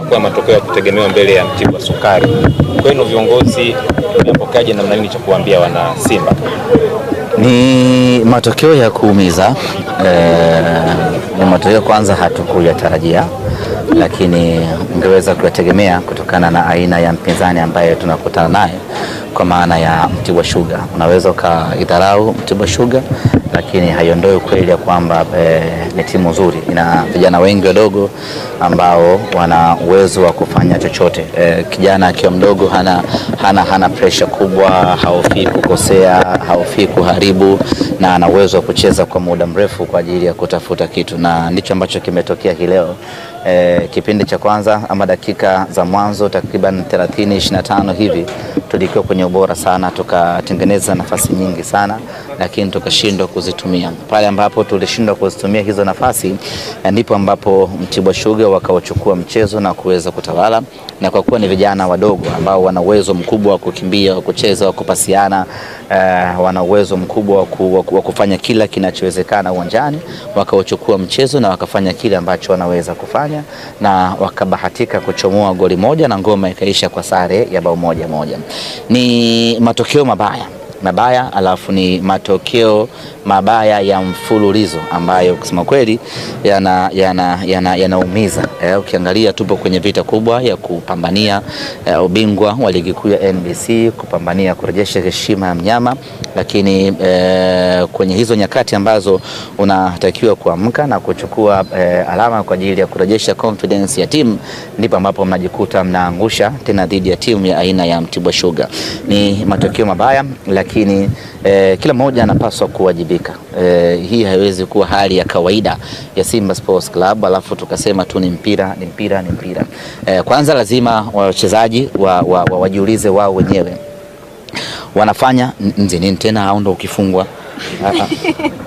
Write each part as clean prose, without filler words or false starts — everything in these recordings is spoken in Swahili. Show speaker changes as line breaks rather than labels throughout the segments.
yamekuwa matokeo ya kutegemewa mbele ya Mtibwa Sukari. Kwenu viongozi, mnapokeaje namna nini cha kuambia wana Simba?
Ni matokeo ya kuumiza, ni matokeo kwanza hatukuyatarajia, lakini ungeweza kuyategemea kutokana na aina ya mpinzani ambaye tunakutana naye, kwa maana ya Mtibwa Sugar. Unaweza ukaidharau Mtibwa Sugar, lakini haiondoi ukweli ya kwamba ni timu nzuri, ina vijana wengi wadogo ambao wana uwezo wa kufanya chochote. Kijana akiwa mdogo hana pressure kubwa, haofii kukosea, haofii kuharibu, na ana uwezo wa kucheza kwa muda mrefu kwa ajili ya kutafuta kitu, na ndicho ambacho kimetokea hii leo. Kipindi cha kwanza ama dakika za mwanzo takriban 30-25 hivi tulikuwa kwenye ubora sana, tukatengeneza nafasi nyingi sana, lakini tukashindwa kuzitumia. Pale ambapo tulishindwa kuzitumia hizo nafasi, ndipo ambapo Mtibwa Sugar wakaochukua mchezo na kuweza kutawala, na kwa kuwa ni vijana wadogo ambao wana uwezo mkubwa wa kukimbia, wa kucheza, wa kupasiana, wana uwezo mkubwa wa kufanya kila kinachowezekana uwanjani, wakaochukua mchezo na wakafanya kile ambacho wanaweza kufanya, na wakabahatika kuchomoa goli moja na ngoma ikaisha kwa sare ya bao 1-1. Ni matokeo mabaya, alafu ni matokeo ya mfululizo ambayo kusema kweli yanaumiza. Ukiangalia tupo kwenye vita kubwa ya kupambania ubingwa wa ligi kuu ya NBC, kupambania kurejesha heshima ya mnyama, lakini kwenye hizo nyakati ambazo unatakiwa kuamka na kuchukua alama kwa ajili ya kurejesha confidence ya timu, ndipo ambapo mnajikuta mnaangusha tena dhidi ya timu ya aina ya Mtibwa Sugar. Ni matokeo mabaya, lakini kila mmoja anapaswa kuwajibika. Hii haiwezi kuwa hali ya kawaida ya Simba Sports Club alafu tukasema tu ni mpira. Kwanza lazima wachezaji wajiulize wao wenyewe wanafanya nini tena, au ndo ukifungwa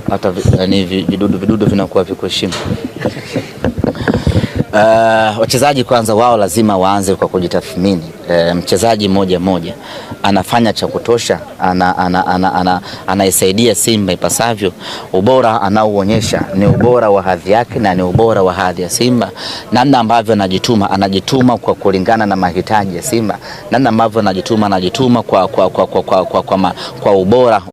hata ni vidudu vinakuwa vikuheshimu. Wachezaji kwanza wao lazima waanze kwa kujitathmini. Mchezaji mmoja anafanya cha kutosha, anaisaidia Simba ipasavyo. Ubora anaoonyesha ni ubora wa hadhi yake na ni ubora wa hadhi ya Simba. Namna ambavyo anajituma kwa kulingana na mahitaji ya Simba. Namna ambavyo anajituma kwa ubora